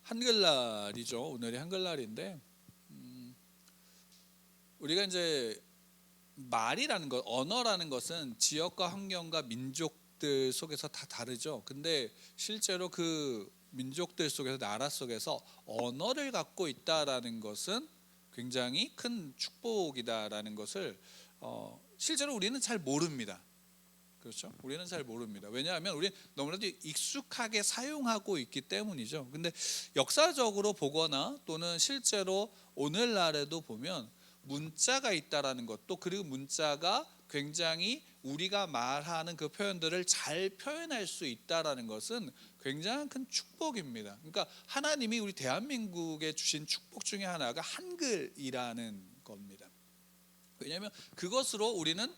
한글날이죠. 오늘이 한글날인데 우리가 이제 말이라는 것, 언어라는 것은 지역과 환경과 민족들 속에서 다 다르죠. 근데 실제로 그 민족들 속에서, 나라 속에서 언어를 갖고 있다라는 것은 굉장히 큰 축복이다라는 것을 실제로 우리는 잘 모릅니다. 그렇죠? 우리는 잘 모릅니다. 왜냐하면 우리는 너무나도 익숙하게 사용하고 있기 때문이죠. 근데 역사적으로 보거나 또는 실제로 오늘날에도 보면 문자가 있다라는 것, 또 그리고 문자가 굉장히 우리가 말하는 그 표현들을 잘 표현할 수 있다라는 것은 굉장히 큰 축복입니다. 그러니까 하나님이 우리 대한민국에 주신 축복 중에 하나가 한글이라는 겁니다. 왜냐하면 그것으로 우리는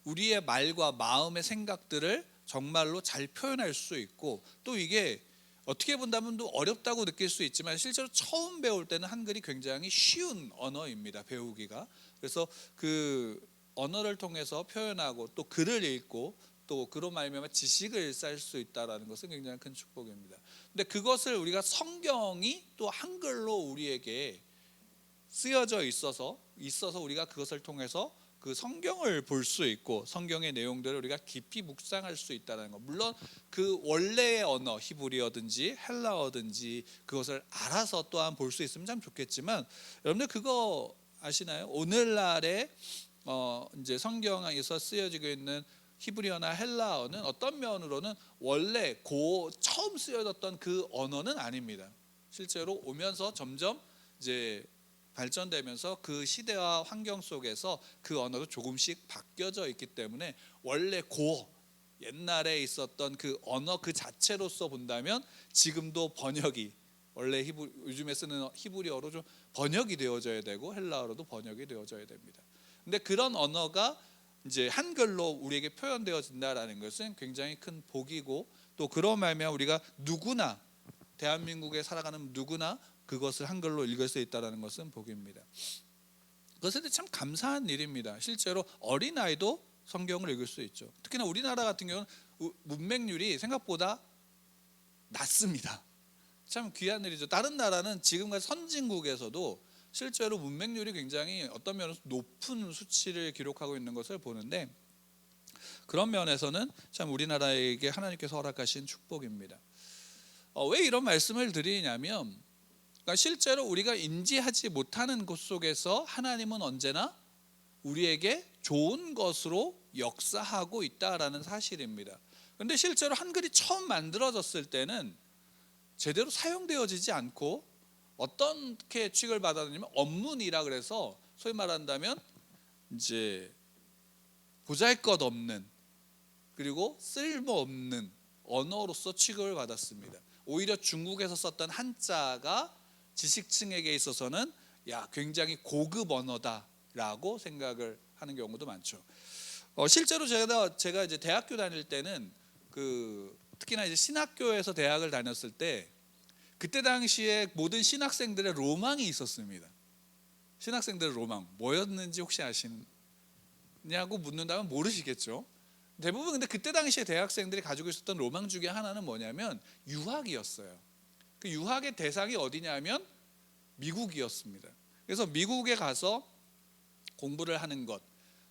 우리의 말과 마음의 생각들을 정말로 잘 표현할 수 있고, 또 이게 어떻게 본다면 또 어렵다고 느낄 수 있지만 실제로 처음 배울 때는 한글이 굉장히 쉬운 언어입니다, 배우기가. 그래서 그 언어를 통해서 표현하고 또 글을 읽고 또 그로 말미암아 지식을 쌓을 수 있다는 것은 굉장히 큰 축복입니다. 근데 그것을 우리가 성경이 또 한글로 우리에게 쓰여져 있어서 우리가 그것을 통해서 그 성경을 볼 수 있고 성경의 내용들을 우리가 깊이 묵상할 수 있다는 것. 물론 그 원래의 언어 히브리어든지 헬라어든지 그것을 알아서 또한 볼 수 있으면 참 좋겠지만, 여러분들 그거 아시나요? 오늘날에 이제 성경에서 쓰여지고 있는 히브리어나 헬라어는 어떤 면으로는 원래 처음 쓰여졌던 그 언어는 아닙니다. 실제로 오면서 점점 이제 발전되면서 그 시대와 환경 속에서 그 언어도 조금씩 바뀌어져 있기 때문에 원래 옛날에 있었던 그 언어 그 자체로서 본다면 지금도 번역이 원래 요즘에 쓰는 히브리어로 좀 번역이 되어져야 되고 헬라어로도 번역이 되어져야 됩니다. 근데 그런 언어가 이제 한글로 우리에게 표현되어진다라는 것은 굉장히 큰 복이고, 또 그런 말면 우리가 누구나 대한민국에 살아가는 누구나 그것을 한글로 읽을 수 있다는 것은 복입니다. 그것에 참 감사한 일입니다. 실제로 어린아이도 성경을 읽을 수 있죠. 특히나 우리나라 같은 경우는 문맹률이 생각보다 낮습니다. 참 귀한 일이죠. 다른 나라는 지금까지 선진국에서도 실제로 문맹률이 굉장히 어떤 면에서 높은 수치를 기록하고 있는 것을 보는데, 그런 면에서는 참 우리나라에게 하나님께서 허락하신 축복입니다. 왜 이런 말씀을 드리냐면, 그러니까 실제로 우리가 인지하지 못하는 곳 속에서 하나님은 언제나 우리에게 좋은 것으로 역사하고 있다라는 사실입니다. 그런데 실제로 한글이 처음 만들어졌을 때는 제대로 사용되어지지 않고 어떻게 취급을 받았냐면 언문이라 그래서 소위 말한다면 이제 보잘것없는 그리고 쓸모없는 언어로서 취급을 받았습니다. 오히려 중국에서 썼던 한자가 지식층에게 있어서는 굉장히 고급 언어다라고 생각을 하는 경우도 많죠. 실제로 제가 이제 대학교 다닐 때는 특히나 이제 신학교에서 대학을 다녔을 때 그때 당시에 모든 신학생들의 로망이 있었습니다. 신학생들의 로망 뭐였는지 혹시 아시냐고 묻는다면 모르시겠죠. 대부분 근데 그때 당시에 대학생들이 가지고 있었던 로망 중에 하나는 뭐냐면 유학이었어요. 그 유학의 대상이 어디냐면 미국이었습니다. 그래서 미국에 가서 공부를 하는 것,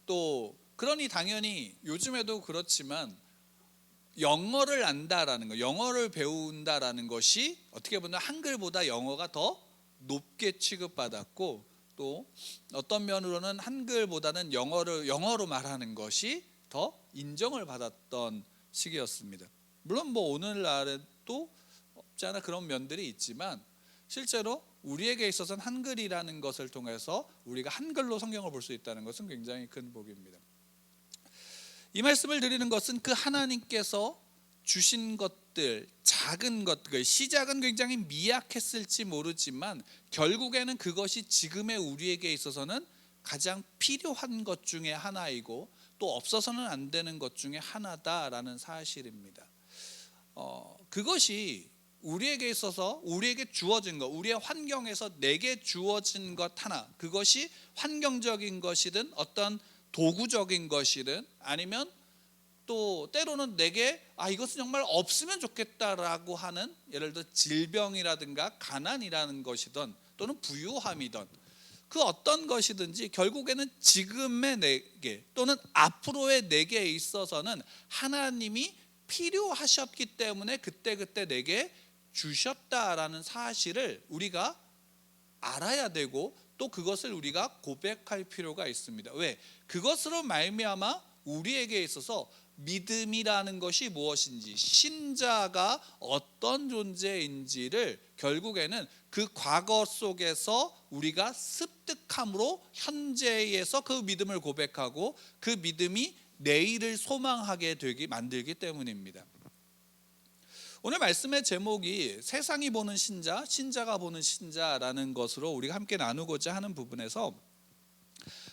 또 그러니 당연히 요즘에도 그렇지만 영어를 안다라는 것, 영어를 배운다라는 것이 어떻게 보면 한글보다 영어가 더 높게 취급받았고, 또 어떤 면으로는 한글보다는 영어로 말하는 것이 더 인정을 받았던 시기였습니다. 물론 뭐 오늘날에도 없지 않아 그런 면들이 있지만 실제로 우리에게 있어서는 한글이라는 것을 통해서 우리가 한글로 성경을 볼 수 있다는 것은 굉장히 큰 복입니다. 이 말씀을 드리는 것은 그 하나님께서 주신 것들, 작은 것들, 시작은 굉장히 미약했을지 모르지만 결국에는 그것이 지금의 우리에게 있어서는 가장 필요한 것 중에 하나이고 또 없어서는 안 되는 것 중에 하나다라는 사실입니다. 그것이 우리에게 있어서 우리에게 주어진 것, 우리의 환경에서 내게 주어진 것 하나, 그것이 환경적인 것이든 어떤 도구적인 것이든 아니면 또 때로는 내게 이것은 정말 없으면 좋겠다라고 하는, 예를 들어 질병이라든가 가난이라는 것이든 또는 부유함이든 그 어떤 것이든지 결국에는 지금의 내게 또는 앞으로의 내게 있어서는 하나님이 필요하셨기 때문에 그때그때 내게 주셨다라는 사실을 우리가 알아야 되고, 또 그것을 우리가 고백할 필요가 있습니다. 왜? 그것으로 말미암아 우리에게 있어서 믿음이라는 것이 무엇인지, 신자가 어떤 존재인지를 결국에는 그 과거 속에서 우리가 습득함으로 현재에서 그 믿음을 고백하고 그 믿음이 내일을 소망하게 되게 만들기 때문입니다. 오늘 말씀의 제목이 세상이 보는 신자, 신자가 보는 신자라는 것으로 우리가 함께 나누고자 하는 부분에서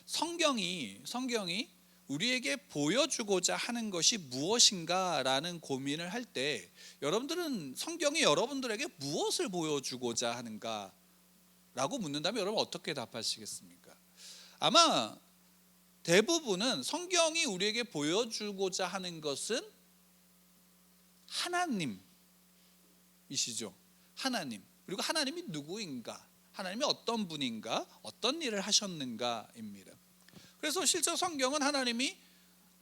성경이 우리에게 보여주고자 하는 것이 무엇인가라는 고민을 할 때, 여러분들은 성경이 여러분들에게 무엇을 보여주고자 하는가 라고 문는다면 여러분 어떻게 답하시겠습니까? 아마 대부분은 성경이 우리에게 보여주고자 하는 것은 하나님이시죠. 하나님. 그리고 하나님이 누구인가, 하나님이 어떤 분인가, 어떤 일을 하셨는가입니다. 그래서 실제 성경은 하나님이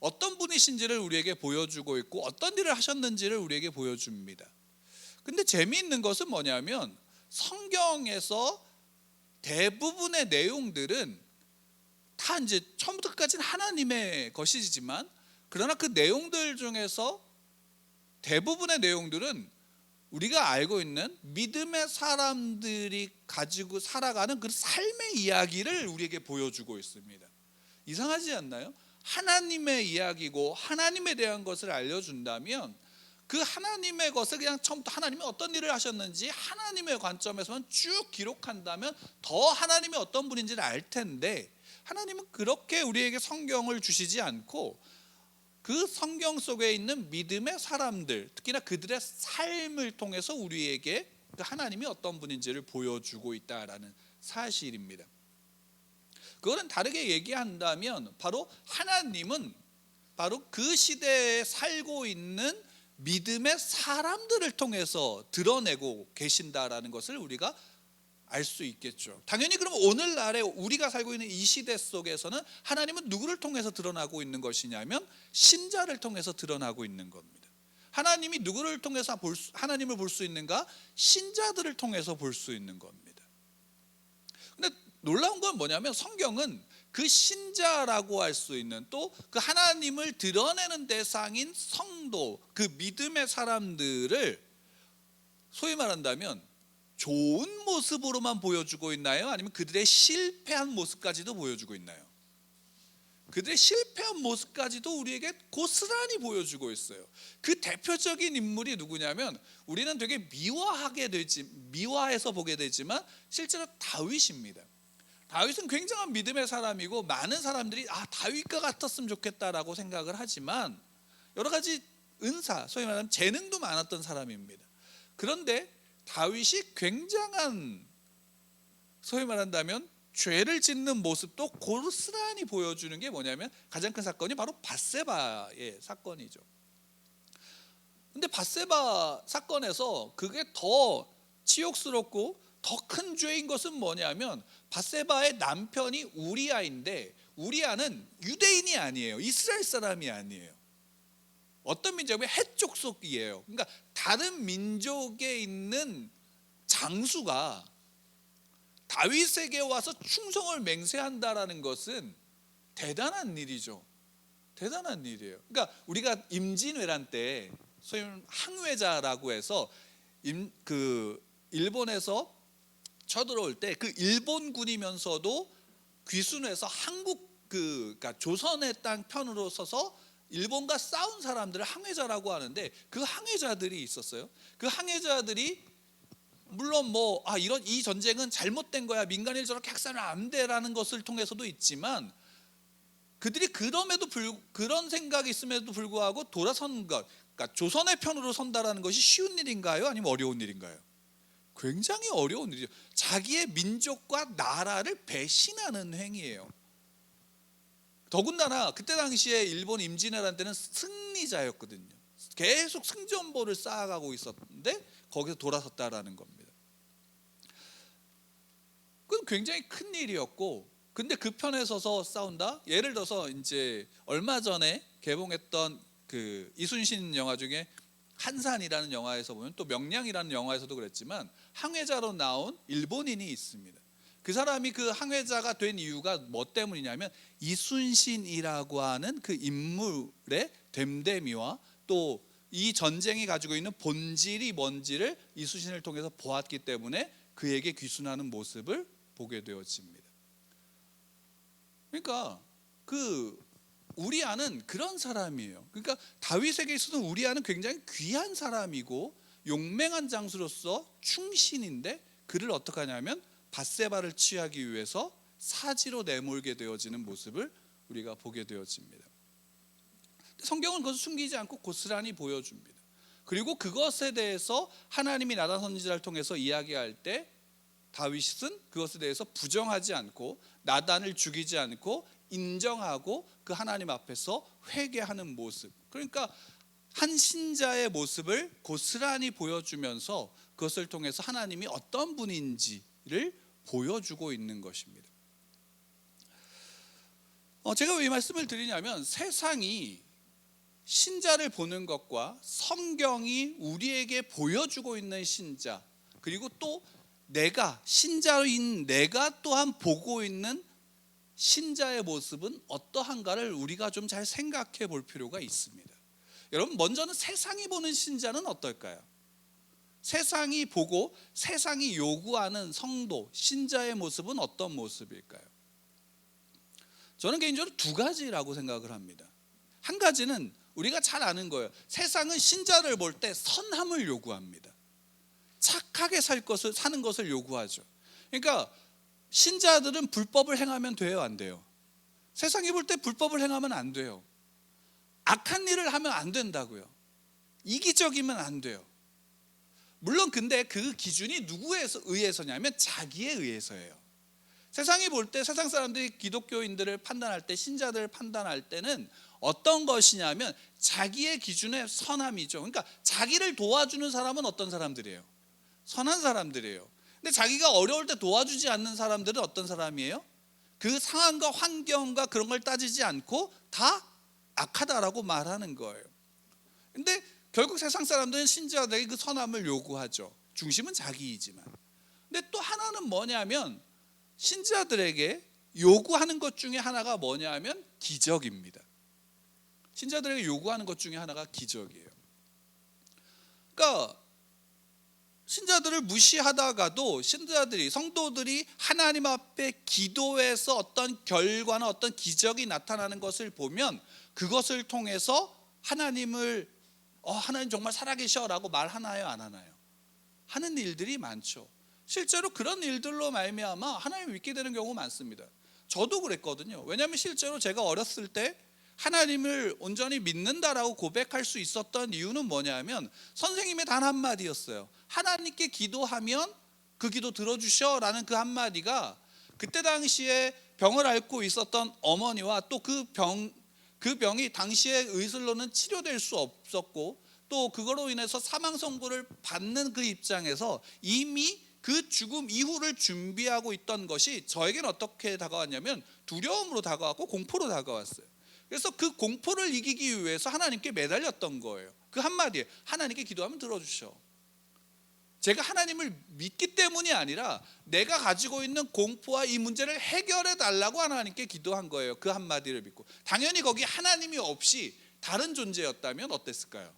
어떤 분이신지를 우리에게 보여주고 있고 어떤 일을 하셨는지를 우리에게 보여줍니다. 근데 재미있는 것은 뭐냐면 성경에서 대부분의 내용들은 다 이제 처음부터 끝까지는 하나님의 것이지만, 그러나 그 내용들 중에서 대부분의 내용들은 우리가 알고 있는 믿음의 사람들이 가지고 살아가는 그 삶의 이야기를 우리에게 보여주고 있습니다. 이상하지 않나요? 하나님의 이야기고 하나님에 대한 것을 알려준다면 그 하나님의 것을 그냥 처음부터 하나님이 어떤 일을 하셨는지 하나님의 관점에서만 쭉 기록한다면 더 하나님이 어떤 분인지를 알 텐데, 하나님은 그렇게 우리에게 성경을 주시지 않고 그 성경 속에 있는 믿음의 사람들, 특히나 그들의 삶을 통해서 우리에게 그 하나님이 어떤 분인지를 보여주고 있다라는 사실입니다. 그거는 다르게 얘기한다면 바로 하나님은 바로 그 시대에 살고 있는 믿음의 사람들을 통해서 드러내고 계신다라는 것을 우리가 알 수 있겠죠. 당연히 그러면 오늘날에 우리가 살고 있는 이 시대 속에서는 하나님은 누구를 통해서 드러나고 있는 것이냐면 신자를 통해서 드러나고 있는 겁니다. 하나님이 누구를 통해서 하나님을 볼 수 있는가? 신자들을 통해서 볼 수 있는 겁니다. 근데 놀라운 건 뭐냐면 성경은 그 신자라고 할 수 있는, 또 그 하나님을 드러내는 대상인 성도, 그 믿음의 사람들을 소위 말한다면 좋은 모습으로만 보여주고 있나요? 아니면 그들의 실패한 모습까지도 보여주고 있나요? 그들의 실패한 모습까지도 우리에게 고스란히 보여주고 있어요. 그 대표적인 인물이 누구냐면, 우리는 되게 미화해서 보게 되지만 실제로 다윗입니다. 다윗은 굉장한 믿음의 사람이고 많은 사람들이 다윗과 같았으면 좋겠다라고 생각을 하지만 여러 가지 은사, 소위 말하면 재능도 많았던 사람입니다. 그런데 다윗이 굉장한, 소위 말한다면 죄를 짓는 모습도 고스란히 보여주는 게 뭐냐면 가장 큰 사건이 바로 밧세바의 사건이죠. 근데 밧세바 사건에서 그게 더 치욕스럽고 더 큰 죄인 것은 뭐냐면, 밧세바의 남편이 우리아인데 우리아는 유대인이 아니에요. 이스라엘 사람이 아니에요. 어떤 민족이면 헷 족속이에요. 그러니까 다른 민족에 있는 장수가 다윗에게 와서 충성을 맹세한다라는 것은 대단한 일이죠. 대단한 일이에요. 그러니까 우리가 임진왜란 때 소위 항외자라고 해서 일본에서 쳐들어올 때 그 일본군이면서도 귀순해서 그러니까 조선의 땅 편으로 서서 일본과 싸운 사람들을 항해자라고 하는데, 그 항해자들이 있었어요. 그 항해자들이 물론 이 전쟁은 잘못된 거야, 민간인을 저렇게 학살하면 안 돼라는 것을 통해서도 있지만, 그들이 그런 생각이 있음에도 불구하고 돌아선 것, 그러니까 조선의 편으로 선다라는 것이 쉬운 일인가요? 아니면 어려운 일인가요? 굉장히 어려운 일이죠. 자기의 민족과 나라를 배신하는 행위예요. 더군다나 그때 당시에 일본 임진왜란 때는 승리자였거든요. 계속 승전보를 쌓아가고 있었는데 거기서 돌아섰다라는 겁니다. 그건 굉장히 큰 일이었고, 근데 그 편에 서서 싸운다? 예를 들어서 이제 얼마 전에 개봉했던 그 이순신 영화 중에 한산이라는 영화에서 보면, 또 명량이라는 영화에서도 그랬지만 항해자로 나온 일본인이 있습니다. 그 사람이 그 항해자가 된 이유가 뭐 때문이냐면 이순신이라고 하는 그 인물의 됨됨이와 또 이 전쟁이 가지고 있는 본질이 뭔지를 이순신을 통해서 보았기 때문에 그에게 귀순하는 모습을 보게 되어집니다. 그러니까 그 우리아는 그런 사람이에요. 그러니까 다윗에게 있어서는 우리아는 굉장히 귀한 사람이고 용맹한 장수로서 충신인데, 그를 어떻게 하냐면 밧세바를 취하기 위해서 사지로 내몰게 되어지는 모습을 우리가 보게 되어집니다. 성경은 그것을 숨기지 않고 고스란히 보여줍니다. 그리고 그것에 대해서 하나님이 나단 선지자를 통해서 이야기할 때 다윗은 그것에 대해서 부정하지 않고 나단을 죽이지 않고 인정하고 그 하나님 앞에서 회개하는 모습, 그러니까 한 신자의 모습을 고스란히 보여주면서 그것을 통해서 하나님이 어떤 분인지를 보여주고 있는 것입니다. 제가 왜 이 말씀을 드리냐면, 세상이 신자를 보는 것과 성경이 우리에게 보여주고 있는 신자, 그리고 또 내가 신자인 내가 또한 보고 있는 신자의 모습은 어떠한가를 우리가 좀 잘 생각해 볼 필요가 있습니다. 여러분, 먼저는 세상이 보는 신자는 어떨까요? 세상이 보고 세상이 요구하는 성도, 신자의 모습은 어떤 모습일까요? 저는 개인적으로 두 가지라고 생각을 합니다. 한 가지는 우리가 잘 아는 거예요. 세상은 신자를 볼 때 선함을 요구합니다. 착하게 사는 것을 요구하죠. 그러니까 신자들은 불법을 행하면 돼요, 안 돼요? 세상이 볼 때 불법을 행하면 안 돼요. 악한 일을 하면 안 된다고요. 이기적이면 안 돼요. 물론 근데 그 기준이 누구에 의해서냐면 자기에 의해서예요. 세상이 볼 때, 세상 사람들이 기독교인들을 판단할 때, 신자들을 판단할 때는 어떤 것이냐면 자기의 기준의 선함이죠. 그러니까 자기를 도와주는 사람은 어떤 사람들이에요? 선한 사람들이에요. 근데 자기가 어려울 때 도와주지 않는 사람들은 어떤 사람이에요? 그 상황과 환경과 그런 걸 따지지 않고 다 악하다라고 말하는 거예요. 근데 결국 세상 사람들은 신자들에게 그 선함을 요구하죠. 중심은 자기이지만. 근데 또 하나는 뭐냐면, 신자들에게 요구하는 것 중에 하나가 뭐냐면 기적입니다. 신자들에게 요구하는 것 중에 하나가 기적이에요. 그러니까 신자들을 무시하다가도 신자들이, 성도들이 하나님 앞에 기도해서 어떤 결과나 어떤 기적이 나타나는 것을 보면 그것을 통해서 하나님 정말 살아계셔라고 말하나요, 안 하나요? 하는 일들이 많죠. 실제로 그런 일들로 말미암아 하나님을 믿게 되는 경우가 많습니다. 저도 그랬거든요. 왜냐하면 실제로 제가 어렸을 때 하나님을 온전히 믿는다라고 고백할 수 있었던 이유는 뭐냐면 선생님의 단 한마디였어요. 하나님께 기도하면 그 기도 들어주셔라는 그 한마디가 그때 당시에 병을 앓고 있었던 어머니와 또 그 병이 당시에 의술로는 치료될 수 없었고 또 그거로 인해서 사망 선고를 받는 그 입장에서 이미 그 죽음 이후를 준비하고 있던 것이 저에게는 어떻게 다가왔냐면 두려움으로 다가왔고 공포로 다가왔어요. 그래서 그 공포를 이기기 위해서 하나님께 매달렸던 거예요. 그 한마디에 하나님께 기도하면 들어주셔. 제가 하나님을 믿기 때문이 아니라 내가 가지고 있는 공포와 이 문제를 해결해 달라고 하나님께 기도한 거예요. 그 한마디를 믿고. 당연히 거기 하나님이 없이 다른 존재였다면 어땠을까요?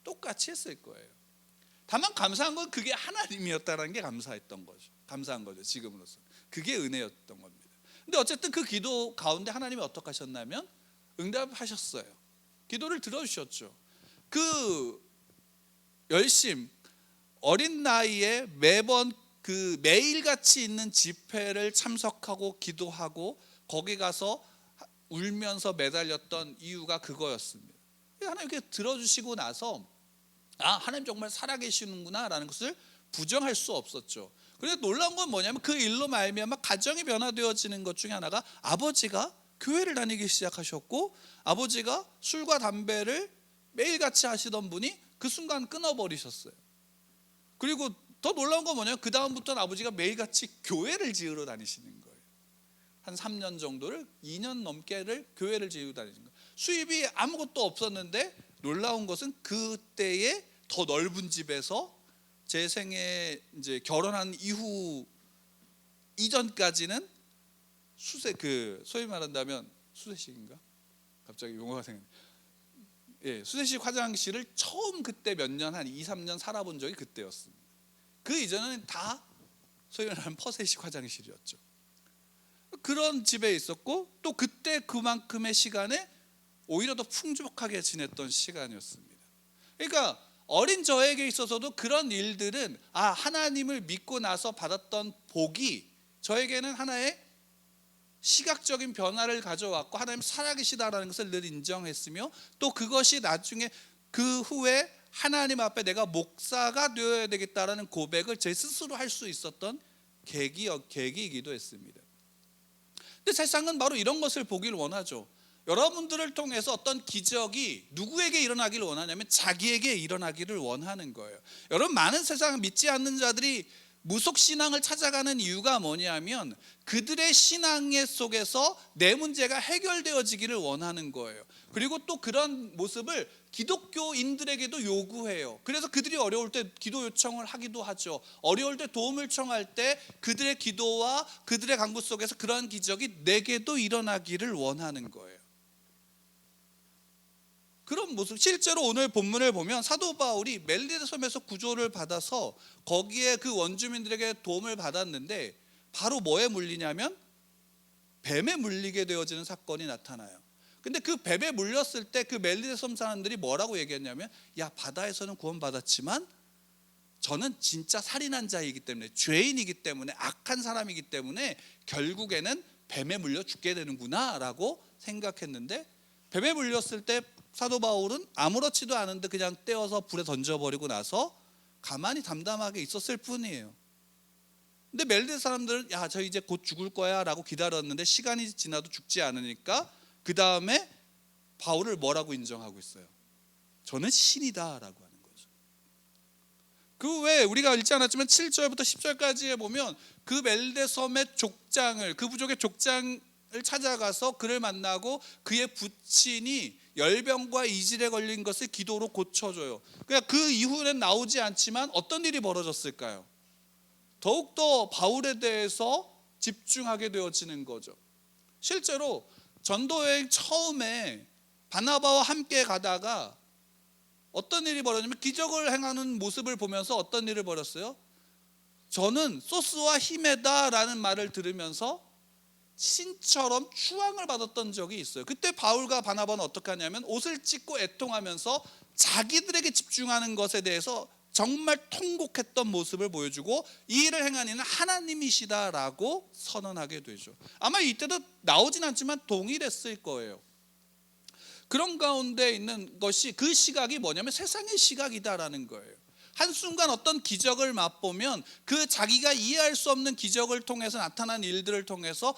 똑같이 했을 거예요. 다만 감사한 건 그게 하나님이었다는 게 감사한 거죠. 지금으로서 그게 은혜였던 겁니다. 근데 어쨌든 그 기도 가운데 하나님이 어떻게 하셨냐면 응답하셨어요. 기도를 들어주셨죠. 그 열심, 어린 나이에 매번 그 매일같이 있는 집회를 참석하고 기도하고 거기 가서 울면서 매달렸던 이유가 그거였습니다. 하나님 이렇게 들어주시고 나서 하나님 정말 살아계시는구나 라는 것을 부정할 수 없었죠. 그런데 놀라운 건 뭐냐면 그 일로 말미암아 가정이 변화되어지는 것 중에 하나가 아버지가 교회를 다니기 시작하셨고, 아버지가 술과 담배를 매일같이 하시던 분이 그 순간 끊어버리셨어요. 그리고 더 놀라운 건 뭐냐면 그 다음부터는 아버지가 매일같이 교회를 지으러 다니시는 거예요. 한 3년 정도를, 2년 넘게를 교회를 지으러 다니신 거예요. 수입이 아무것도 없었는데 놀라운 것은 그때의 더 넓은 집에서 제 생에 이제 결혼한 이후 이전까지는 소위 말한다면 수세식인가? 갑자기 용어가 생각나요. 예, 수세식 화장실을 처음 그때 몇 년, 한 2, 3년 살아본 적이 그때였습니다. 그 이전에는 다 소위 말하는 퍼세식 화장실이었죠. 그런 집에 있었고, 또 그때 그만큼의 시간에 오히려 더 풍족하게 지냈던 시간이었습니다. 그러니까 어린 저에게 있어서도 그런 일들은 하나님을 믿고 나서 받았던 복이 저에게는 하나의 시각적인 변화를 가져왔고, 하나님 살아계시다라는 것을 늘 인정했으며, 또 그것이 나중에 그 후에 하나님 앞에 내가 목사가 되어야 되겠다라는 고백을 제 스스로 할 수 있었던 계기이기도 했습니다. 근데 세상은 바로 이런 것을 보길 원하죠. 여러분들을 통해서 어떤 기적이 누구에게 일어나기를 원하냐면 자기에게 일어나기를 원하는 거예요. 여러분, 많은 세상을 믿지 않는 자들이 무속신앙을 찾아가는 이유가 뭐냐면 그들의 신앙의 속에서 내 문제가 해결되어지기를 원하는 거예요. 그리고 또 그런 모습을 기독교인들에게도 요구해요. 그래서 그들이 어려울 때 기도 요청을 하기도 하죠. 어려울 때 도움을 청할 때 그들의 기도와 그들의 간구 속에서 그런 기적이 내게도 일어나기를 원하는 거예요. 그런 모습, 실제로 오늘 본문을 보면 사도 바울이 멜리데 섬에서 구조를 받아서 거기에 그 원주민들에게 도움을 받았는데 바로 뭐에 물리냐면 뱀에 물리게 되어지는 사건이 나타나요. 근데 그 뱀에 물렸을 때 그 멜리데 섬 사람들이 뭐라고 얘기했냐면, 야, 바다에서는 구원받았지만 저는 진짜 살인한 자이기 때문에, 죄인이기 때문에, 악한 사람이기 때문에 결국에는 뱀에 물려 죽게 되는구나 라고 생각했는데, 뱀에 물렸을 때 사도 바울은 아무렇지도 않은데 그냥 떼어서 불에 던져버리고 나서 가만히 담담하게 있었을 뿐이에요. 근데 멜리데 사람들은 저 이제 곧 죽을 거야 라고 기다렸는데 시간이 지나도 죽지 않으니까 그 다음에 바울을 뭐라고 인정하고 있어요? 저는 신이다 라고 하는 거죠. 그 외에 우리가 읽지 않았지만 7절부터 10절까지에 보면 그 멜리데 섬의 족장을, 그 부족의 족장을 찾아가서 그를 만나고 그의 부친이 열병과 이질에 걸린 것을 기도로 고쳐줘요. 그러니까 그 이후는 나오지 않지만 어떤 일이 벌어졌을까요? 더욱더 바울에 대해서 집중하게 되어지는 거죠. 실제로 전도여행 처음에 바나바와 함께 가다가 어떤 일이 벌어지냐면 기적을 행하는 모습을 보면서 어떤 일을 벌였어요? 저는 소스와 힘에다 라는 말을 들으면서 신처럼 추앙을 받았던 적이 있어요. 그때 바울과 바나바는 어떻게 하냐면 옷을 찢고 애통하면서 자기들에게 집중하는 것에 대해서 정말 통곡했던 모습을 보여주고 이 일을 행한 이는 하나님이시다라고 선언하게 되죠. 아마 이때도 나오진 않지만 동일했을 거예요. 그런 가운데 있는 것이, 그 시각이 뭐냐면 세상의 시각이다라는 거예요. 한순간 어떤 기적을 맛보면 그 자기가 이해할 수 없는 기적을 통해서 나타난 일들을 통해서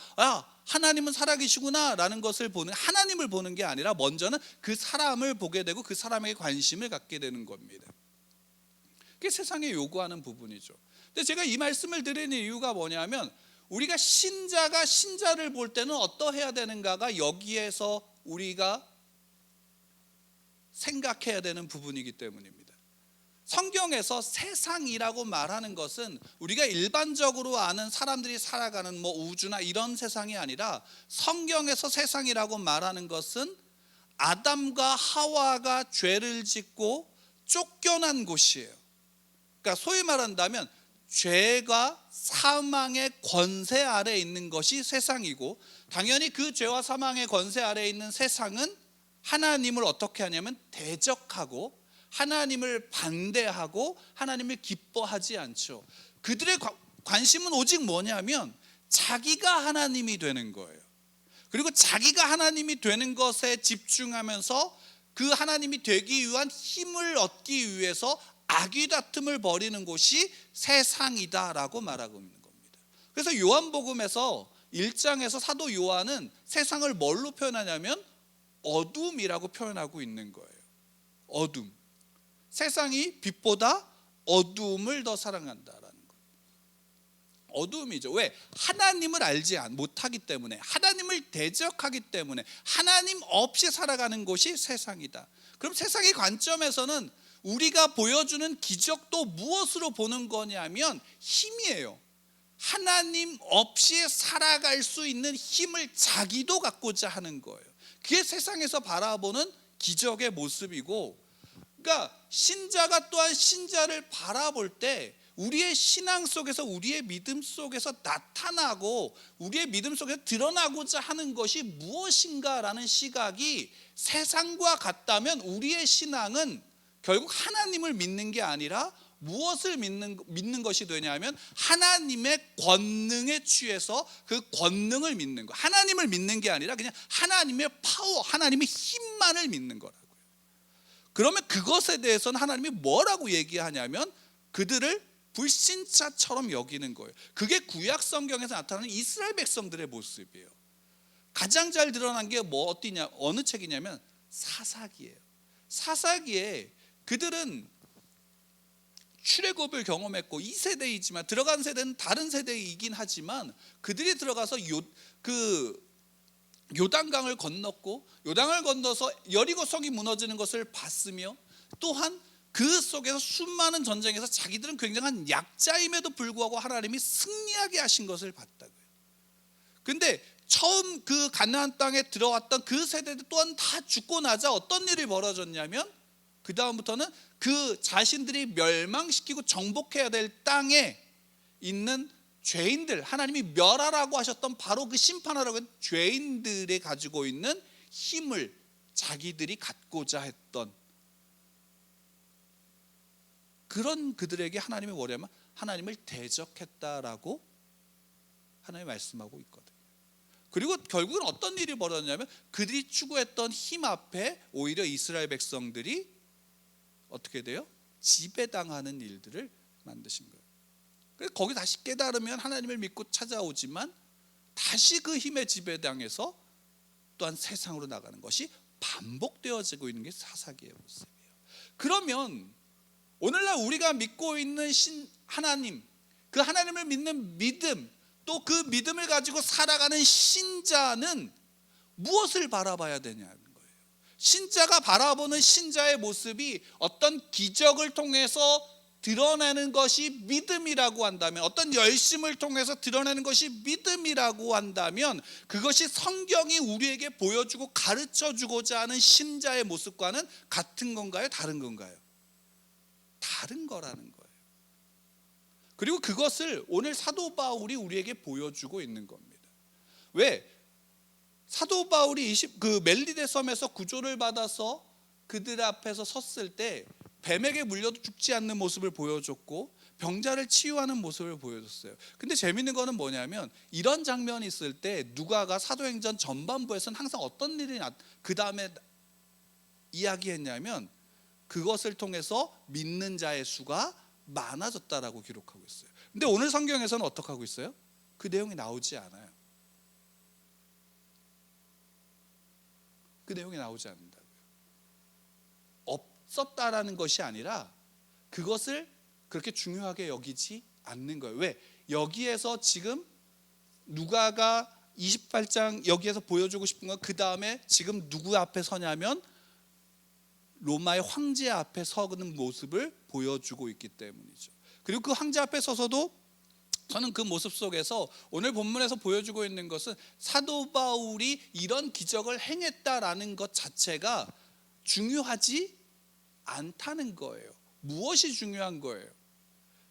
하나님은 살아계시구나 라는 것을 보는, 하나님을 보는 게 아니라 먼저는 그 사람을 보게 되고 그 사람에게 관심을 갖게 되는 겁니다. 그게 세상에 요구하는 부분이죠. 근데 제가 이 말씀을 드리는 이유가 뭐냐면 우리가 신자가 신자를 볼 때는 어떠해야 되는가가 여기에서 우리가 생각해야 되는 부분이기 때문입니다. 성경에서 세상이라고 말하는 것은 우리가 일반적으로 아는 사람들이 살아가는 우주나 이런 세상이 아니라, 성경에서 세상이라고 말하는 것은 아담과 하와가 죄를 짓고 쫓겨난 곳이에요. 그러니까 소위 말한다면 죄가 사망의 권세 아래에 있는 것이 세상이고, 당연히 그 죄와 사망의 권세 아래에 있는 세상은 하나님을 어떻게 하냐면 대적하고 하나님을 반대하고 하나님을 기뻐하지 않죠. 그들의 관심은 오직 뭐냐면 자기가 하나님이 되는 거예요. 그리고 자기가 하나님이 되는 것에 집중하면서 그 하나님이 되기 위한 힘을 얻기 위해서 악의다툼을 벌이는 곳이 세상이다라고 말하고 있는 겁니다. 그래서 요한복음에서 1장에서 사도 요한은 세상을 뭘로 표현하냐면 어둠이라고 표현하고 있는 거예요. 어둠. 세상이 빛보다 어둠을 더 사랑한다라는 거예요. 어둠이죠. 왜? 하나님을 알지 못하기 때문에, 하나님을 대적하기 때문에, 하나님 없이 살아가는 곳이 세상이다. 그럼 세상의 관점에서는 우리가 보여주는 기적도 무엇으로 보는 거냐면 힘이에요. 하나님 없이 살아갈 수 있는 힘을 자기도 갖고자 하는 거예요. 그게 세상에서 바라보는 기적의 모습이고, 그러니까 신자가 또한 신자를 바라볼 때 우리의 신앙 속에서, 우리의 믿음 속에서 나타나고 우리의 믿음 속에서 드러나고자 하는 것이 무엇인가라는 시각이 세상과 같다면, 우리의 신앙은 결국 하나님을 믿는 게 아니라 무엇을 믿는 것이 되냐면 하나님의 권능에 취해서 그 권능을 믿는 거. 하나님을 믿는 게 아니라 그냥 하나님의 파워, 하나님의 힘만을 믿는 거라고요. 그러면 그것에 대해서는 하나님이 뭐라고 얘기하냐면 그들을 불신자처럼 여기는 거예요. 그게 구약 성경에서 나타나는 이스라엘 백성들의 모습이에요. 가장 잘 드러난 게 어느 책이냐면 사사기예요. 사사기에 그들은 출애굽을 경험했고 이 세대이지만, 들어간 세대는 다른 세대이긴 하지만, 그들이 들어가서 요단강을 건넜고, 요단을 건너서 여리고 성이 무너지는 것을 봤으며, 또한 그 속에서 수많은 전쟁에서 자기들은 굉장한 약자임에도 불구하고 하나님이 승리하게 하신 것을 봤다고요. 근데 처음 그 가나안 땅에 들어왔던 그 세대들 또한 다 죽고 나자 어떤 일이 벌어졌냐면, 그 다음부터는 그 자신들이 멸망시키고 정복해야 될 땅에 있는 죄인들, 하나님이 멸하라고 하셨던 바로 그 심판하라고 했던 죄인들이 가지고 있는 힘을 자기들이 갖고자 했던 그런 그들에게 하나님이 뭐냐면 하나님을 대적했다라고 하나님이 말씀하고 있거든요. 그리고 결국은 어떤 일이 벌어졌냐면 그들이 추구했던 힘 앞에 오히려 이스라엘 백성들이 어떻게 돼요? 지배당하는 일들을 만드신 거예요. 그래서 거기 다시 깨달으면 하나님을 믿고 찾아오지만 다시 그 힘에 지배당해서 또한 세상으로 나가는 것이 반복되어지고 있는 게 사사기의 모습이에요. 그러면 오늘날 우리가 믿고 있는 하나님, 그 하나님을 믿는 믿음, 또 그 믿음을 가지고 살아가는 신자는 무엇을 바라봐야 되냐는 거예요. 신자가 바라보는 신자의 모습이 어떤 기적을 통해서 드러내는 것이 믿음이라고 한다면, 어떤 열심을 통해서 드러내는 것이 믿음이라고 한다면, 그것이 성경이 우리에게 보여주고 가르쳐주고자 하는 신자의 모습과는 같은 건가요? 다른 건가요? 다른 거라는 거예요. 그리고 그것을 오늘 사도 바울이 우리에게 보여주고 있는 겁니다. 왜? 사도 바울이 그 멜리데 섬에서 구조를 받아서 그들 앞에서 섰을 때 뱀에게 물려도 죽지 않는 모습을 보여줬고 병자를 치유하는 모습을 보여줬어요. 근데 재밌는 거는 뭐냐면 이런 장면이 있을 때 누가가 사도행전 전반부에서는 항상 어떤 일이 그 다음에 이야기했냐면 그것을 통해서 믿는 자의 수가 많아졌다라고 기록하고 있어요. 근데 오늘 성경에서는 어떻게 하고 있어요? 그 내용이 나오지 않아요. 그 내용이 나오지 않는다고요. 없었다라는 것이 아니라 그것을 그렇게 중요하게 여기지 않는 거예요. 왜? 여기에서 지금 누가가 28장 여기에서 보여주고 싶은 건 그 다음에 지금 누구 앞에 서냐면 로마의 황제 앞에 서는 모습을 보여주고 있기 때문이죠. 그리고 그 황제 앞에 서서도 저는 그 모습 속에서 오늘 본문에서 보여주고 있는 것은 사도 바울이 이런 기적을 행했다라는 것 자체가 중요하지 않다는 거예요. 무엇이 중요한 거예요?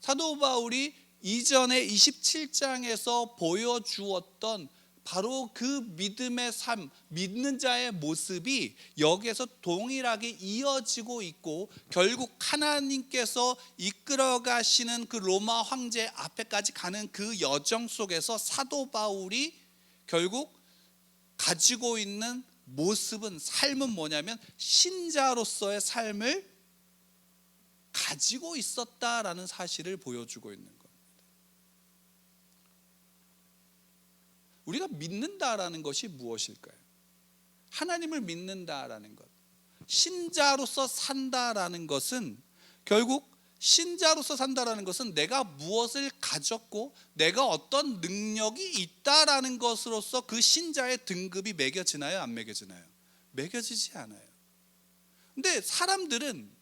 사도 바울이 이전에 27장에서 보여주었던 바로 그 믿음의 삶, 믿는 자의 모습이 여기에서 동일하게 이어지고 있고 결국 하나님께서 이끌어 가시는 그 로마 황제 앞에까지 가는 그 여정 속에서 사도 바울이 결국 가지고 있는 모습은, 삶은 뭐냐면 신자로서의 삶을 가지고 있었다라는 사실을 보여주고 있는 거예요. 우리가 믿는다라는 것이 무엇일까요? 하나님을 믿는다라는 것, 신자로서 산다라는 것은, 결국 신자로서 산다라는 것은 내가 무엇을 가졌고 내가 어떤 능력이 있다라는 것으로서 그 신자의 등급이 매겨지나요? 안 매겨지나요? 매겨지지 않아요. 근데 사람들은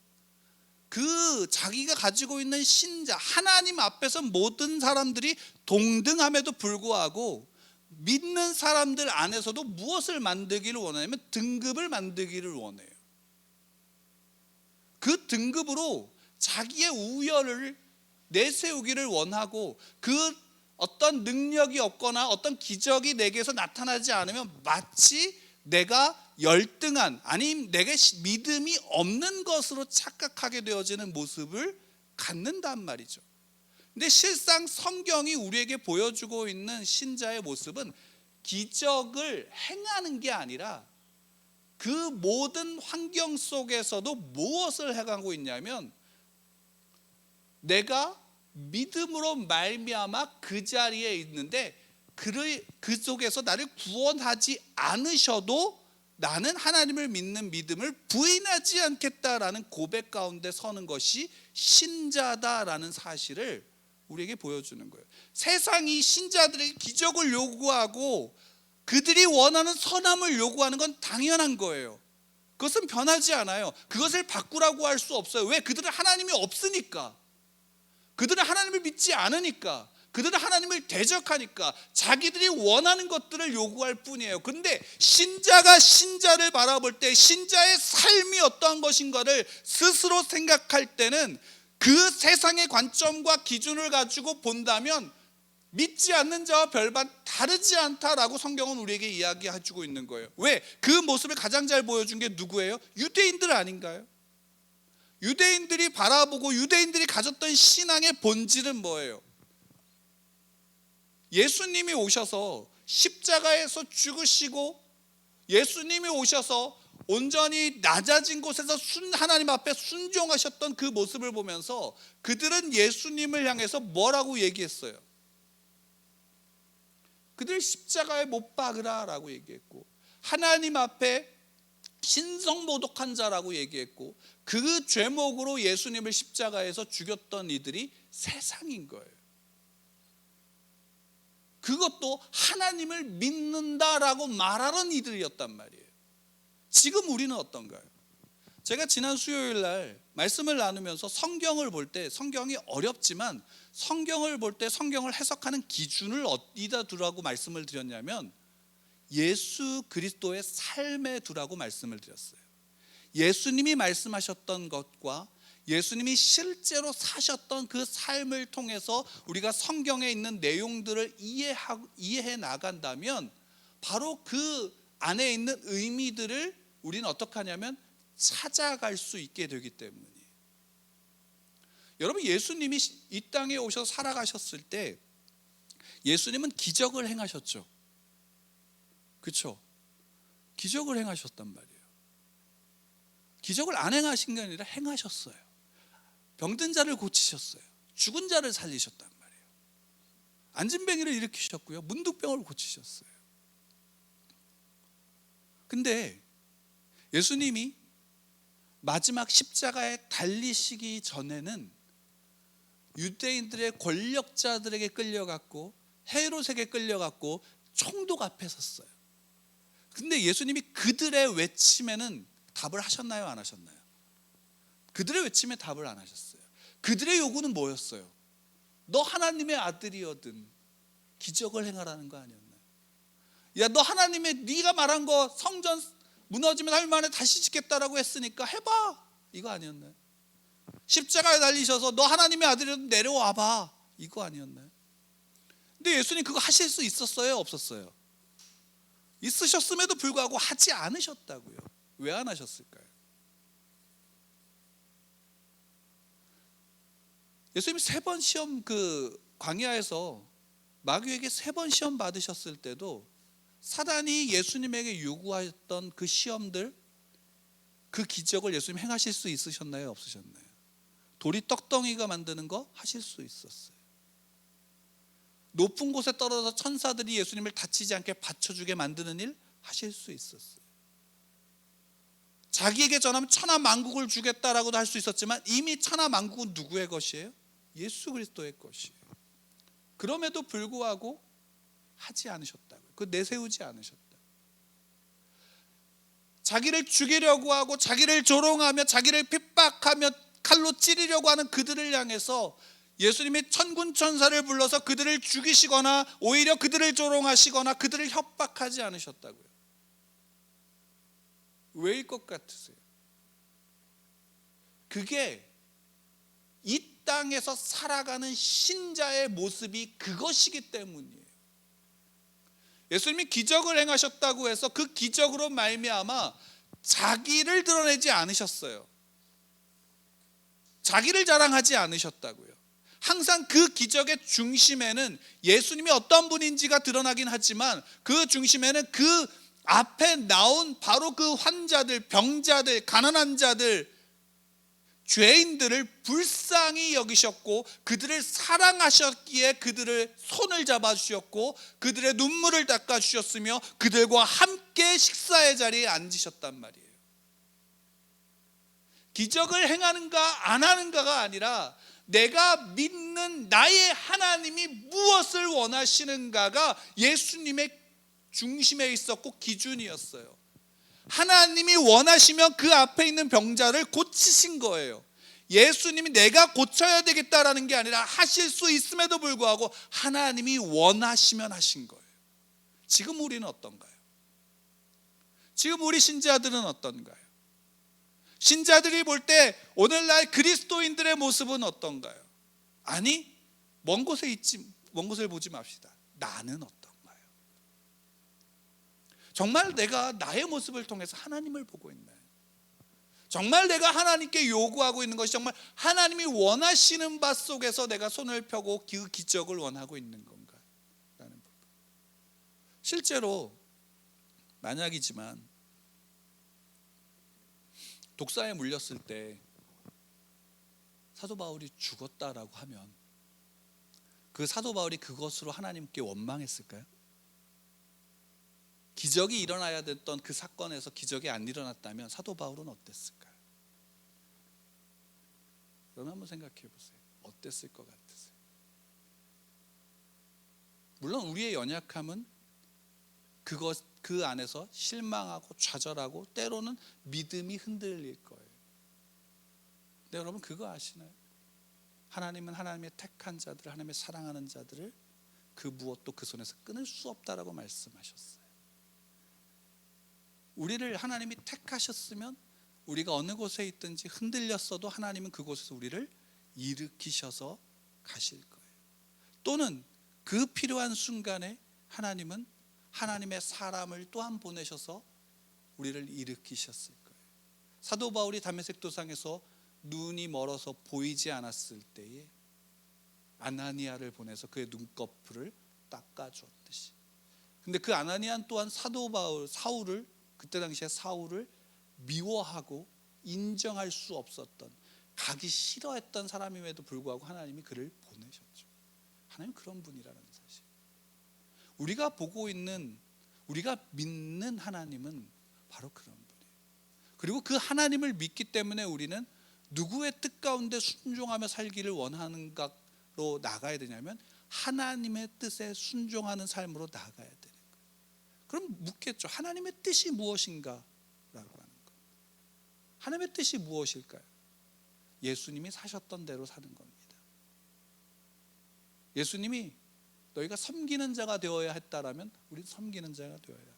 그 자기가 가지고 있는 신자, 하나님 앞에서 모든 사람들이 동등함에도 불구하고 믿는 사람들 안에서도 무엇을 만들기를 원하냐면 등급을 만들기를 원해요. 그 등급으로 자기의 우열을 내세우기를 원하고, 그 어떤 능력이 없거나 어떤 기적이 내게서 나타나지 않으면 마치 내가 열등한, 아니면 내게 믿음이 없는 것으로 착각하게 되어지는 모습을 갖는단 말이죠. 근데 실상 성경이 우리에게 보여주고 있는 신자의 모습은 기적을 행하는 게 아니라 그 모든 환경 속에서도 무엇을 해가고 있냐면, 내가 믿음으로 말미암아 그 자리에 있는데 그 속에서 나를 구원하지 않으셔도 나는 하나님을 믿는 믿음을 부인하지 않겠다라는 고백 가운데 서는 것이 신자다라는 사실을 우리에게 보여주는 거예요. 세상이 신자들에게 기적을 요구하고 그들이 원하는 선함을 요구하는 건 당연한 거예요. 그것은 변하지 않아요. 그것을 바꾸라고 할 수 없어요. 왜? 그들은 하나님이 없으니까, 그들은 하나님을 믿지 않으니까, 그들은 하나님을 대적하니까 자기들이 원하는 것들을 요구할 뿐이에요. 그런데 신자가 신자를 바라볼 때 신자의 삶이 어떠한 것인가를 스스로 생각할 때는 그 세상의 관점과 기준을 가지고 본다면 믿지 않는 자와 별반 다르지 않다라고 성경은 우리에게 이야기해주고 있는 거예요. 왜? 그 모습을 가장 잘 보여준 게 누구예요? 유대인들 아닌가요? 유대인들이 바라보고 유대인들이 가졌던 신앙의 본질은 뭐예요? 예수님이 오셔서 십자가에서 죽으시고 예수님이 오셔서 온전히 낮아진 곳에서 하나님 앞에 순종하셨던 그 모습을 보면서 그들은 예수님을 향해서 뭐라고 얘기했어요? 그들 십자가에 못 박으라 라고 얘기했고, 하나님 앞에 신성모독한 자라고 얘기했고, 그 죄목으로 예수님을 십자가에서 죽였던 이들이 세상인 거예요. 그것도 하나님을 믿는다라고 말하는 이들이었단 말이에요. 지금 우리는 어떤가요? 제가 지난 수요일 날 말씀을 나누면서 성경을 볼 때, 성경이 어렵지만 성경을 볼 때 성경을 해석하는 기준을 어디다 두라고 말씀을 드렸냐면 예수 그리스도의 삶에 두라고 말씀을 드렸어요. 예수님이 말씀하셨던 것과 예수님이 실제로 사셨던 그 삶을 통해서 우리가 성경에 있는 내용들을 이해해 나간다면 바로 그 안에 있는 의미들을 우리는 어떻게 하냐면 찾아갈 수 있게 되기 때문이에요. 여러분, 예수님이 이 땅에 오셔서 살아가셨을 때 예수님은 기적을 행하셨죠. 그렇죠? 기적을 행하셨단 말이에요. 기적을 안 행하신 게 아니라 행하셨어요. 병든 자를 고치셨어요. 죽은 자를 살리셨단 말이에요. 안진뱅이를 일으키셨고요, 문둥병을 고치셨어요. 근데 예수님이 마지막 십자가에 달리시기 전에는 유대인들의 권력자들에게 끌려갔고 헤롯에게 끌려갔고 총독 앞에 섰어요. 근데 예수님이 그들의 외침에는 답을 하셨나요? 안 하셨나요? 그들의 외침에 답을 안 하셨어요. 그들의 요구는 뭐였어요? 너 하나님의 아들이거든 기적을 행하라는 거 아니었나요? 야, 너 하나님의 네가 말한 거 성전 무너지면 3일 만에 다시 짓겠다라고 했으니까 해봐, 이거 아니었나요? 십자가에 달리셔서 너 하나님의 아들이라도 내려와봐, 이거 아니었나요? 근데 예수님 그거 하실 수 있었어요? 없었어요? 있으셨음에도 불구하고 하지 않으셨다고요. 왜 안 하셨을까요? 예수님이 3번 시험, 그 광야에서 마귀에게 3번 시험 받으셨을 때도 사단이 예수님에게 요구했던 그 시험들, 그 기적을 예수님 행하실 수 있으셨나요? 없으셨나요? 돌이 떡덩이가 만드는 거 하실 수 있었어요. 높은 곳에 떨어져서 천사들이 예수님을 다치지 않게 받쳐주게 만드는 일 하실 수 있었어요. 자기에게 전하면 천하 만국을 주겠다라고도 할 수 있었지만 이미 천하 만국은 누구의 것이에요? 예수 그리스도의 것이에요. 그럼에도 불구하고 하지 않으셨다고요. 그 내세우지 않으셨다. 자기를 죽이려고 하고 자기를 조롱하며 자기를 핍박하며 칼로 찌르려고 하는 그들을 향해서 예수님이 천군 천사를 불러서 그들을 죽이시거나 오히려 그들을 조롱하시거나 그들을 협박하지 않으셨다고요. 왜일 것 같으세요? 그게 이 땅에서 살아가는 신자의 모습이 그것이기 때문이에요. 예수님이 기적을 행하셨다고 해서 그 기적으로 말미암아 자기를 드러내지 않으셨어요. 자기를 자랑하지 않으셨다고요. 항상 그 기적의 중심에는 예수님이 어떤 분인지가 드러나긴 하지만 그 중심에는 그 앞에 나온 바로 그 환자들, 병자들, 가난한 자들, 죄인들을 불쌍히 여기셨고 그들을 사랑하셨기에 그들을 손을 잡아주셨고 그들의 눈물을 닦아주셨으며 그들과 함께 식사의 자리에 앉으셨단 말이에요. 기적을 행하는가 안 하는가가 아니라 내가 믿는 나의 하나님이 무엇을 원하시는가가 예수님의 중심에 있었고 기준이었어요. 하나님이 원하시면 그 앞에 있는 병자를 고치신 거예요. 예수님이 내가 고쳐야 되겠다라는 게 아니라 하실 수 있음에도 불구하고 하나님이 원하시면 하신 거예요. 지금 우리는 어떤가요? 지금 우리 신자들은 어떤가요? 신자들이 볼 때 오늘날 그리스도인들의 모습은 어떤가요? 아니, 먼 곳을 보지 맙시다. 나는 어떤가요? 정말 내가 나의 모습을 통해서 하나님을 보고 있나요? 정말 내가 하나님께 요구하고 있는 것이 정말 하나님이 원하시는 바 속에서 내가 손을 펴고 그 기적을 원하고 있는 건가? 라는 부분. 실제로 만약이지만 독사에 물렸을 때 사도 바울이 죽었다라고 하면 그 사도 바울이 그것으로 하나님께 원망했을까요? 기적이 일어나야 됐던 그 사건에서 기적이 안 일어났다면 사도 바울은 어땠을까요? 여러분 한번 생각해 보세요. 어땠을 것 같으세요? 물론 우리의 연약함은 그 안에서 실망하고 좌절하고 때로는 믿음이 흔들릴 거예요. 근데 여러분 그거 아시나요? 하나님은 하나님의 택한 자들, 하나님의 사랑하는 자들을 그 무엇도 그 손에서 끊을 수 없다라고 말씀하셨어요. 우리를 하나님이 택하셨으면 우리가 어느 곳에 있든지 흔들렸어도 하나님은 그곳에서 우리를 일으키셔서 가실 거예요. 또는 그 필요한 순간에 하나님은 하나님의 사람을 또한 보내셔서 우리를 일으키셨을 거예요. 사도 바울이 다메섹 도상에서 눈이 멀어서 보이지 않았을 때에 아나니아를 보내서 그의 눈꺼풀을 닦아주었듯이. 근데 그 아나니아 또한 사도 바울, 사울을 그때 당시에 사울을 미워하고 인정할 수 없었던, 가기 싫어했던 사람임에도 불구하고 하나님이 그를 보내셨죠. 하나님 그런 분이라는 사실. 우리가 보고 있는, 우리가 믿는 하나님은 바로 그런 분이에요. 그리고 그 하나님을 믿기 때문에 우리는 누구의 뜻 가운데 순종하며 살기를 원하는가로 나가야 되냐면 하나님의 뜻에 순종하는 삶으로 나가야 되는 거예요. 그럼 묻겠죠. 하나님의 뜻이 무엇인가? 라고 하는 거. 하나님의 뜻이 무엇일까요? 예수님이 사셨던 대로 사는 겁니다. 예수님이 너희가 섬기는 자가 되어야 했다라면 우리는 섬기는 자가 되어야 합니다.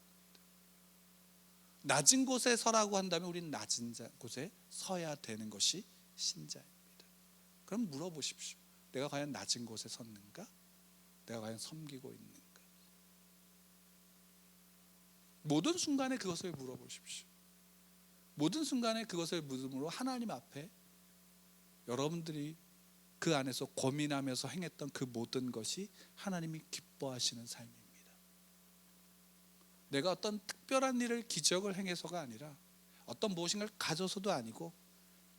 낮은 곳에 서라고 한다면 우리는 낮은 곳에 서야 되는 것이 신자입니다. 그럼 물어보십시오. 내가 과연 낮은 곳에 섰는가? 내가 과연 섬기고 있는가? 모든 순간에 그것을 물어보십시오. 모든 순간에 그것을 물음으로 하나님 앞에 여러분들이 그 안에서 고민하면서 행했던 그 모든 것이 하나님이 기뻐하시는 삶입니다. 내가 어떤 특별한 일을 기적을 행해서가 아니라 어떤 무엇인가를 가져서도 아니고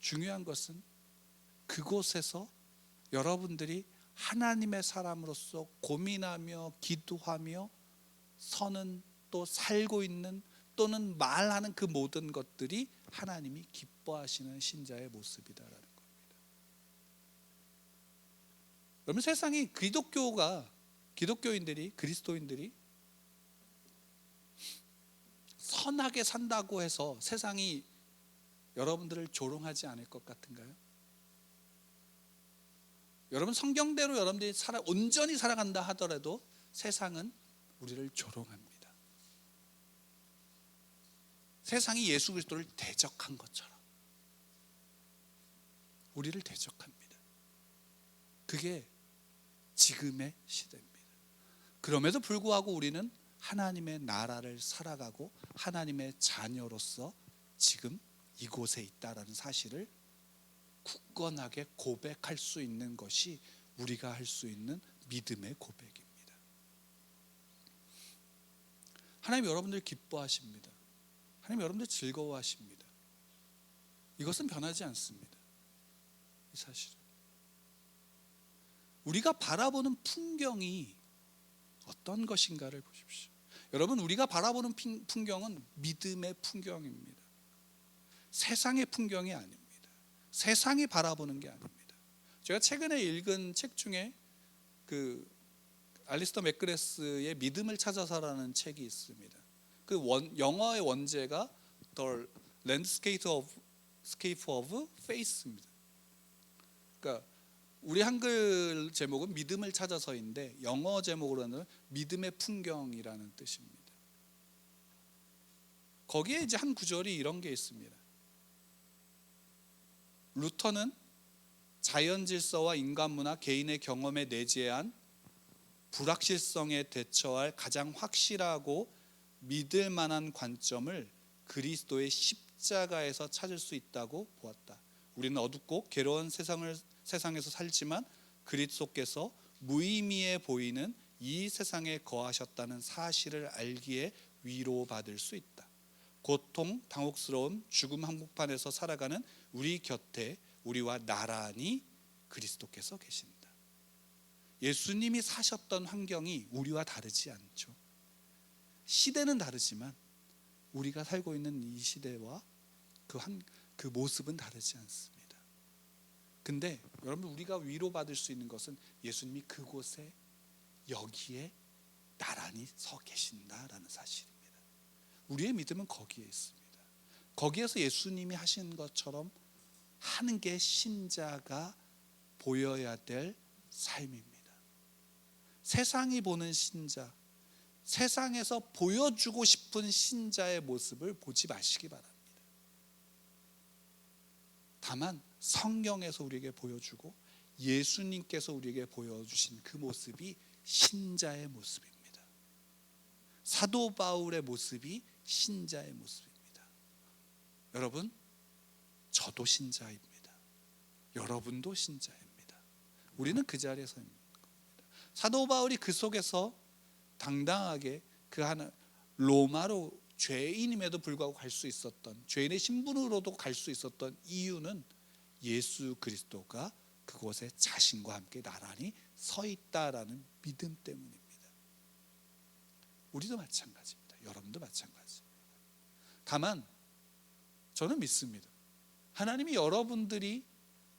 중요한 것은 그곳에서 여러분들이 하나님의 사람으로서 고민하며 기도하며 서는, 또 살고 있는, 또는 말하는 그 모든 것들이 하나님이 기뻐하시는 신자의 모습이다라는 겁니다. 여러분, 세상이 기독교인들이, 그리스도인들이 선하게 산다고 해서 세상이 여러분들을 조롱하지 않을 것 같은가요? 여러분, 성경대로 여러분들이 온전히 살아간다 하더라도 세상은 우리를 조롱합니다. 세상이 예수 그리스도를 대적한 것처럼 우리를 대적합니다. 그게 지금의 시대입니다. 그럼에도 불구하고 우리는 하나님의 나라를 살아가고 하나님의 자녀로서 지금 이곳에 있다라는 사실을 굳건하게 고백할 수 있는 것이 우리가 할 수 있는 믿음의 고백입니다. 하나님 여러분들 기뻐하십니다. 하나님 여러분들 즐거워하십니다. 이것은 변하지 않습니다. 이 사실은 우리가 바라보는 풍경이 어떤 것인가를 보십시오. 여러분, 우리가 바라보는 풍경은 믿음의 풍경입니다. 세상의 풍경이 아닙니다. 세상이 바라보는 게 아닙니다. 제가 최근에 읽은 책 중에 그 알리스터 맥그레스의 믿음을 찾아서라는 책이 있습니다. 영어의 원제가 The Landscape of Faith입니다. 그러니까 우리 한글 제목은 믿음을 찾아서인데 영어 제목으로는 믿음의 풍경이라는 뜻입니다. 거기에 이제 한 구절이 이런 게 있습니다. 루터는 자연 질서와 인간 문화, 개인의 경험에 내재한 불확실성에 대처할 가장 확실하고 믿을 만한 관점을 그리스도의 십자가에서 찾을 수 있다고 보았다. 우리는 어둡고 괴로운 세상에서 살지만 그리스도께서 무의미해 보이는 이 세상에 거하셨다는 사실을 알기에 위로받을 수 있다. 고통, 당혹스러움, 죽음 한복판에서 살아가는 우리 곁에 우리와 나란히 그리스도께서 계신다. 예수님이 사셨던 환경이 우리와 다르지 않죠. 시대는 다르지만 우리가 살고 있는 이 시대와 그 모습은 다르지 않습니다. 근데 여러분, 우리가 위로받을 수 있는 것은 예수님이 그곳에, 여기에 나란히 서 계신다라는 사실입니다. 우리의 믿음은 거기에 있습니다. 거기에서 예수님이 하신 것처럼 하는 게 신자가 보여야 될 삶입니다. 세상이 보는 신자, 세상에서 보여주고 싶은 신자의 모습을 보지 마시기 바랍니다. 다만 성경에서 우리에게 보여주고 예수님께서 우리에게 보여주신 그 모습이 신자의 모습입니다. 사도 바울의 모습이 신자의 모습입니다. 여러분, 저도 신자입니다. 여러분도 신자입니다. 우리는 그 자리에서 있는 겁니다. 사도 바울이 그 속에서 당당하게 그 하나 로마로 죄인임에도 불구하고 갈 수 있었던, 죄인의 신분으로도 갈 수 있었던 이유는 예수 그리스도가 그곳에 자신과 함께 나란히 서 있다라는 믿음 때문입니다. 우리도 마찬가지입니다. 여러분도 마찬가지입니다. 다만 저는 믿습니다. 하나님이 여러분들이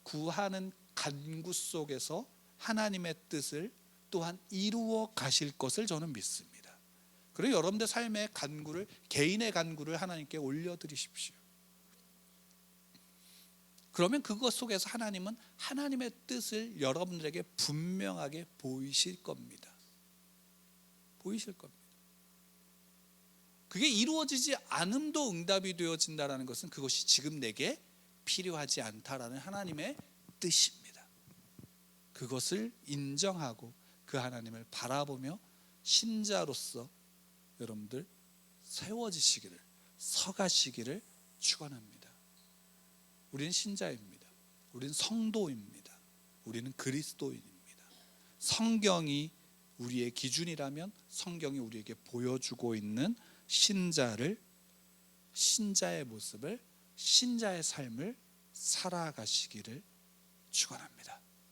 구하는 간구 속에서 하나님의 뜻을 또한 이루어 가실 것을 저는 믿습니다. 그리고 여러분들 삶의 간구를, 개인의 간구를 하나님께 올려드리십시오. 그러면 그것 속에서 하나님은 하나님의 뜻을 여러분들에게 분명하게 보이실 겁니다. 보이실 겁니다. 그게 이루어지지 않음도 응답이 되어진다는 것은 그것이 지금 내게 필요하지 않다라는 하나님의 뜻입니다. 그것을 인정하고 그 하나님을 바라보며 신자로서 여러분들 세워지시기를, 서가시기를 축원합니다. 우리는 신자입니다. 우리는 성도입니다. 우리는 그리스도인입니다. 성경이 우리의 기준이라면 성경이 우리에게 보여주고 있는 신자의 모습을, 신자의 삶을 살아가시기를 축원합니다.